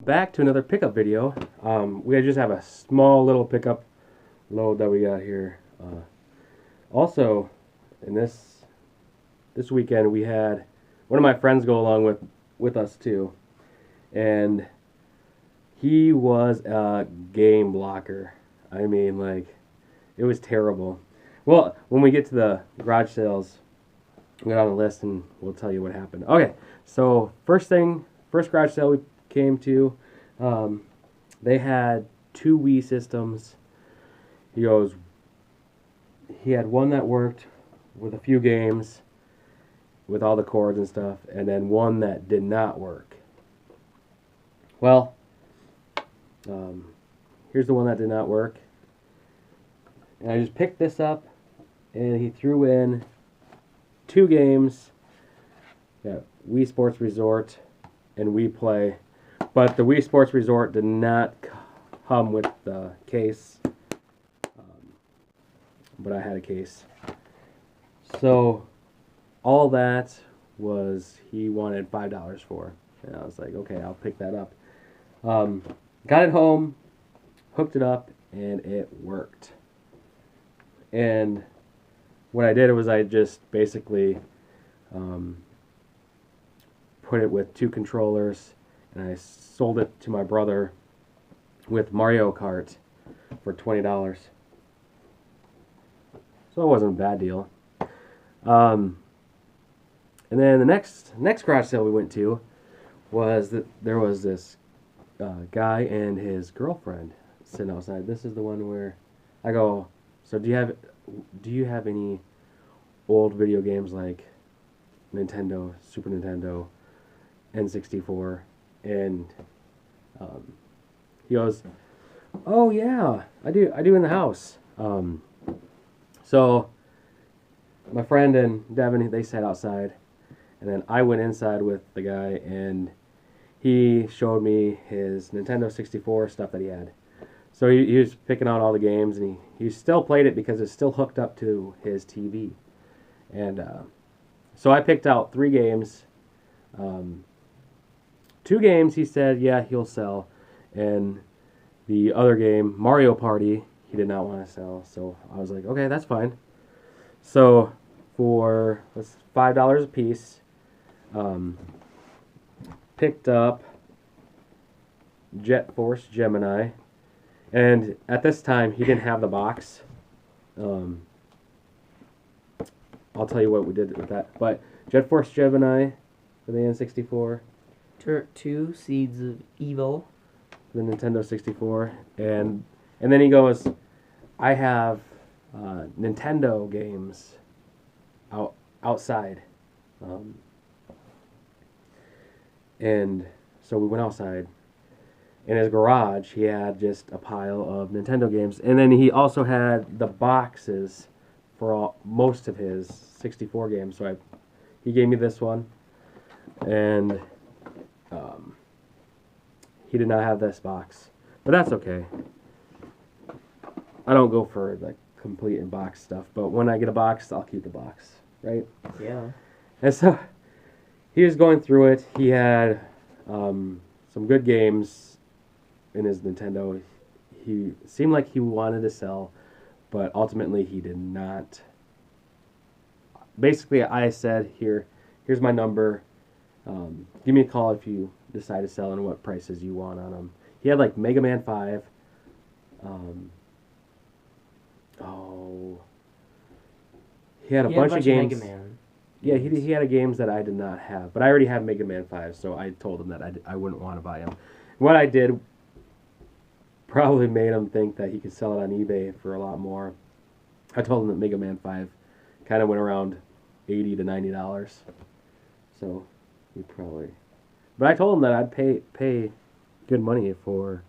back to another pickup video. We just have a small little pickup load that we got here. Also, in this weekend, we had one of my friends go along with us too, and he was a game blocker. I mean, like, it was terrible. Well, when we get to the garage sales, we'll get on the list and we'll tell you what happened. Okay, so first garage sale we came to, they had 2 Wii systems. He had one that worked with a few games, with all the cords and stuff, and then one that did not work. Well, here's the one that did not work. And I just picked this up, and he threw in 2 games. Yeah, Wii Sports Resort and Wii Play. But the Wii Sports Resort did not come with the case. But I had a case. So all that was he wanted $5 for. And I was like, okay, I'll pick that up. Got it home, hooked it up, and it worked. And what I did was I just basically put it with 2 controllers, and I sold it to my brother with Mario Kart for $20. So it wasn't a bad deal. And then the next garage sale we went to was that there was this guy and his girlfriend sitting outside. This is the one where I go, so do you have any old video games like Nintendo, Super Nintendo, N64? And he goes, oh yeah, I do in the house. So my friend and Devin, they sat outside, and then I went inside with the guy, and he showed me his Nintendo 64 stuff that he had. So he was picking out all the games, and he still played it because it's still hooked up to his TV. And so I picked out 3 games. 2 games he said, yeah, he'll sell. And the other game, Mario Party, he did not want to sell. So I was like, okay, that's fine. So for $5 a piece, picked up Jet Force Gemini. And at this time, he didn't have the box. I'll tell you what we did with that. But Jet Force Gemini for the N64. 2 Seeds of Evil. For the Nintendo 64. And then he goes, I have Nintendo games outside. And so we went outside. In his garage, he had just a pile of Nintendo games. And then he also had the boxes for most of his 64 games. So he gave me this one. And he did not have this box. But that's okay. I don't go for the complete in box stuff. But when I get a box, I'll keep the box. Right? Yeah. And so he was going through it. He had some good games in his Nintendo. He seemed like he wanted to sell, but ultimately he did not. Basically, I said, here's my number. Give me a call if you decide to sell and what prices you want on them. He had like Mega Man 5. He had a bunch of games. Mega Man. Yeah, he had games that I did not have, but I already have Mega Man 5, so I told him that I wouldn't want to buy him. What I did probably made him think that he could sell it on eBay for a lot more. I told him that Mega Man 5 kind of went around $80 to $90. So he probably... But I told him that I'd pay good money for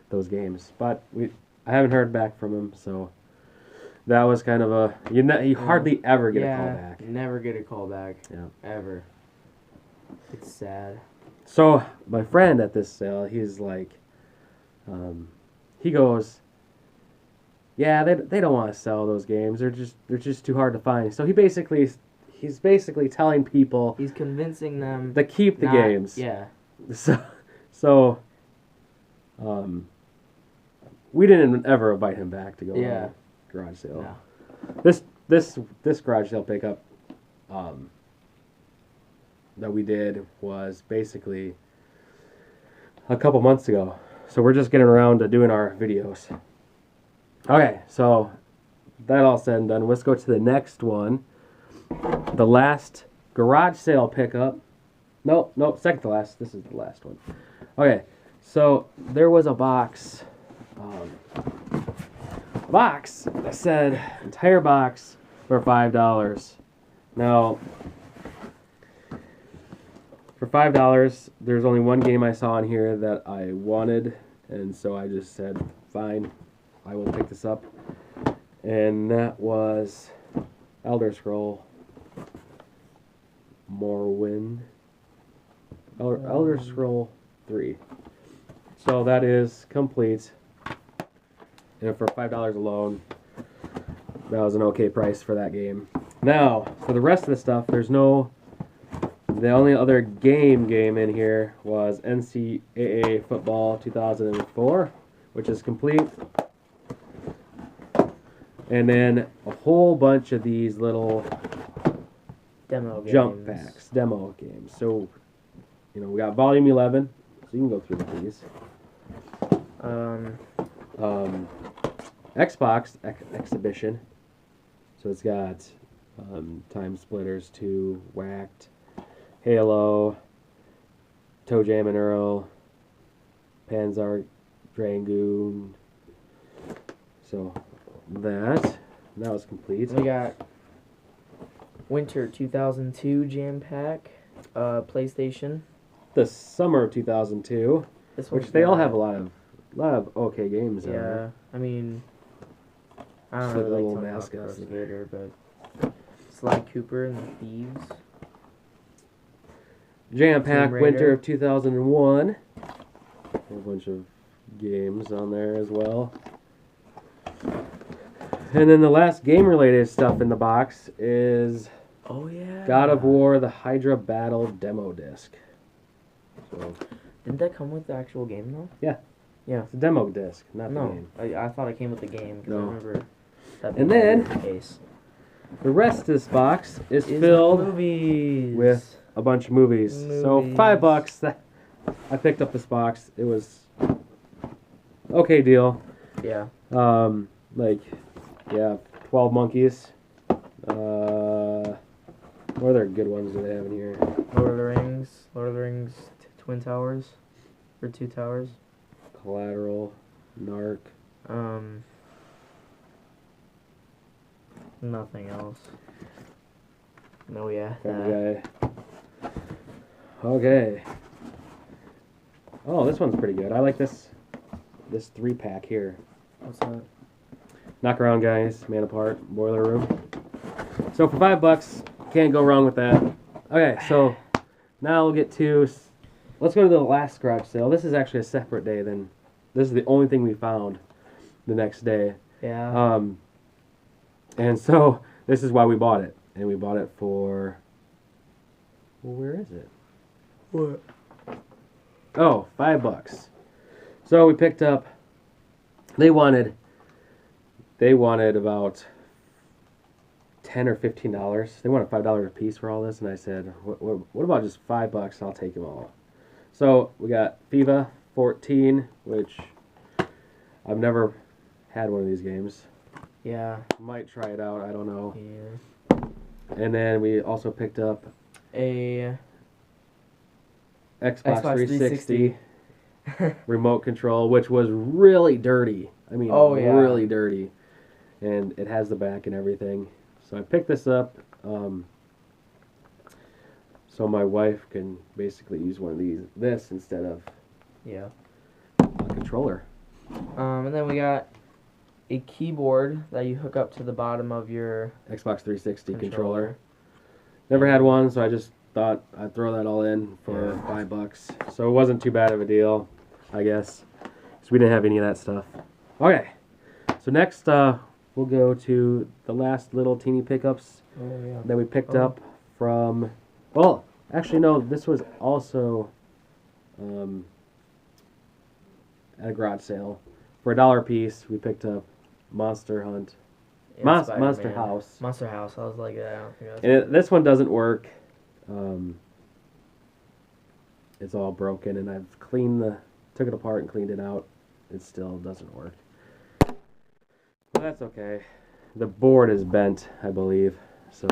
those games. But I haven't heard back from him, so that was kind of a... You hardly ever get a call back. Never get a call back. Yeah. Ever. It's sad. So my friend at this sale, he's like... he goes, yeah, they don't want to sell those games. They're just too hard to find. So he's basically telling people, he's convincing them to keep the games. Yeah. So we didn't ever invite him back to go on Yeah. a garage sale. No. This garage sale pickup that we did was basically a couple months ago. So we're just getting around to doing our videos. Okay, so that all said and done, let's go to the next one. The last garage sale pickup. No, second to last. This is the last one. Okay, so there was a box. That said entire box for $5. Now, for $5, there's only one game I saw in here that I wanted, and so I just said, fine, I will pick this up. And that was Elder Scroll Morrowind. Elder Scroll 3. So that is complete. And for $5 alone, that was an okay price for that game. Now, for the rest of the stuff, there's no... The only other game in here was NCAA Football 2004, which is complete. And then a whole bunch of these little Demo jump games. packs, demo games. So, you know, we got Volume 11, so you can go through these. Xbox Exhibition. So it's got Time Splitters 2, Whacked, Halo, Toe Jam and Earl, Panzer Dragoon. So that was complete. We got Winter 2002 Jam Pack, PlayStation. The Summer of 2002, This which one's they all not- have a lot of okay games on Yeah, there. I mean, I don't Just like really little like Tony Hawk mascots. Pro Skater, but Sly Cooper and the Thieves. Jam Pack Tomb Raider. Winter of 2001. A whole bunch of games on there as well. And then the last game-related stuff in the box is Oh yeah. God of War: The Hydra Battle Demo Disc. So Didn't that come with the actual game though? it's a demo disc, not the No, game. I thought it came with the game because No. I remember that And being then- the case. The rest of this box is Is filled movies. with a bunch of movies. So Movies. $5. I picked up this box. It was okay deal. Yeah. Like, yeah, 12 Monkeys. What other good ones do they have in here? Lord of the Rings, Twin Towers, or Two Towers. Collateral, Narc. Nothing else. No, yeah. Okay. Okay. Oh, this one's pretty good. I like this 3-pack here. What's that? Knock Around Guys, Man Apart, Boiler Room. So for $5, can't go wrong with that. Okay, so now we'll get to... Let's go to the last garage sale. This is actually a separate day than... This is the only thing we found the next day. Yeah. And so this is why we bought it. And we bought it for... Well, where is it? What? Oh, $5. So we picked up... They wanted about $10 or $15. They wanted $5 a piece for all this, and I said, "What about just $5? I'll take them all." So we got FIFA 14, which I've never had one of these games. Yeah. Might try it out. I don't know. Yeah. And then we also picked up A Xbox Xbox 360 remote control, which was really dirty. I mean, Oh, yeah. really dirty. And it has the back and everything. So I picked this up so my wife can basically use one of this instead of Yeah. a controller. And then we got a keyboard that you hook up to the bottom of your Xbox 360 controller. Never had one, so I just thought I'd throw that all in for Yeah. $5. So it wasn't too bad of a deal, I guess. So we didn't have any of that stuff. Okay. So next, we'll go to the last little teeny pickups Oh yeah. that we picked up from... Well, actually, no. This was also at a garage sale for $1 a piece, we picked up Monster Hunt. And Monster Spider-Man. House. Monster House. I was like, I don't think that's And this one doesn't work. It's all broken, and I've took it apart and cleaned it out. It still doesn't work. But that's okay. The board is bent, I believe. So,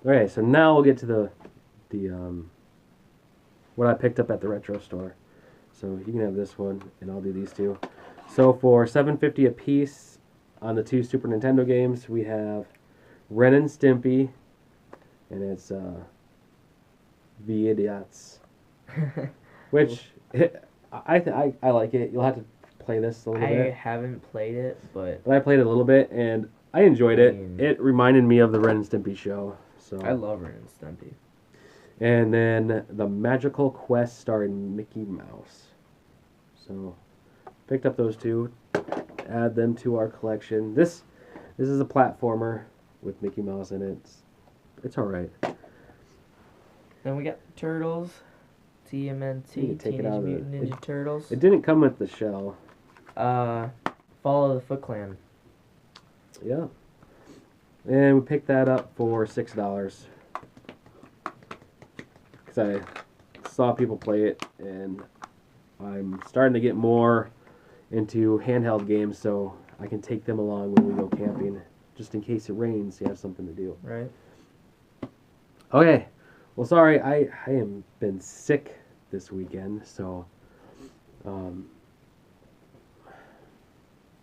okay. So now we'll get to the what I picked up at the retro store. So you can have this one, and I'll do these two. So for $7.50 a piece on the 2 Super Nintendo games, we have Ren and Stimpy, and it's The Idiots, which I like it. You'll have to play this a little I bit. haven't played it, but But I played it a little bit, and I enjoyed it. mean- It reminded me of the Ren and Stimpy show. So I love Ren and Stimpy. And then the Magical Quest starring Mickey Mouse. So picked up those two, add them to our collection. This is a platformer with Mickey Mouse in it. It's all right. Then we got Turtles, You TMNT, can take it Teenage out of Mutant it. Ninja Turtles. It didn't come with the shell. Follow the Foot Clan. Yeah. And we picked that up for $6. Because I saw people play it, and I'm starting to get more into handheld games, so I can take them along when we go camping, just in case it rains, you have something to do. Right. Okay. Well, sorry, I am been sick this weekend, so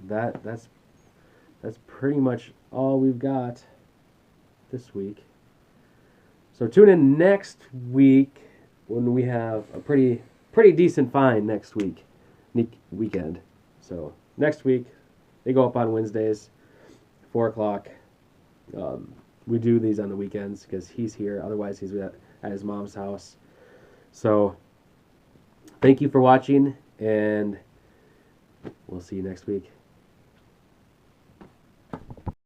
that's pretty much all we've got this week. So tune in next week when we have a pretty decent find next weekend. So next week they go up on Wednesdays, 4:00. We do these on the weekends because he's here. Otherwise, he's at his mom's house. So thank you for watching, and we'll see you next week.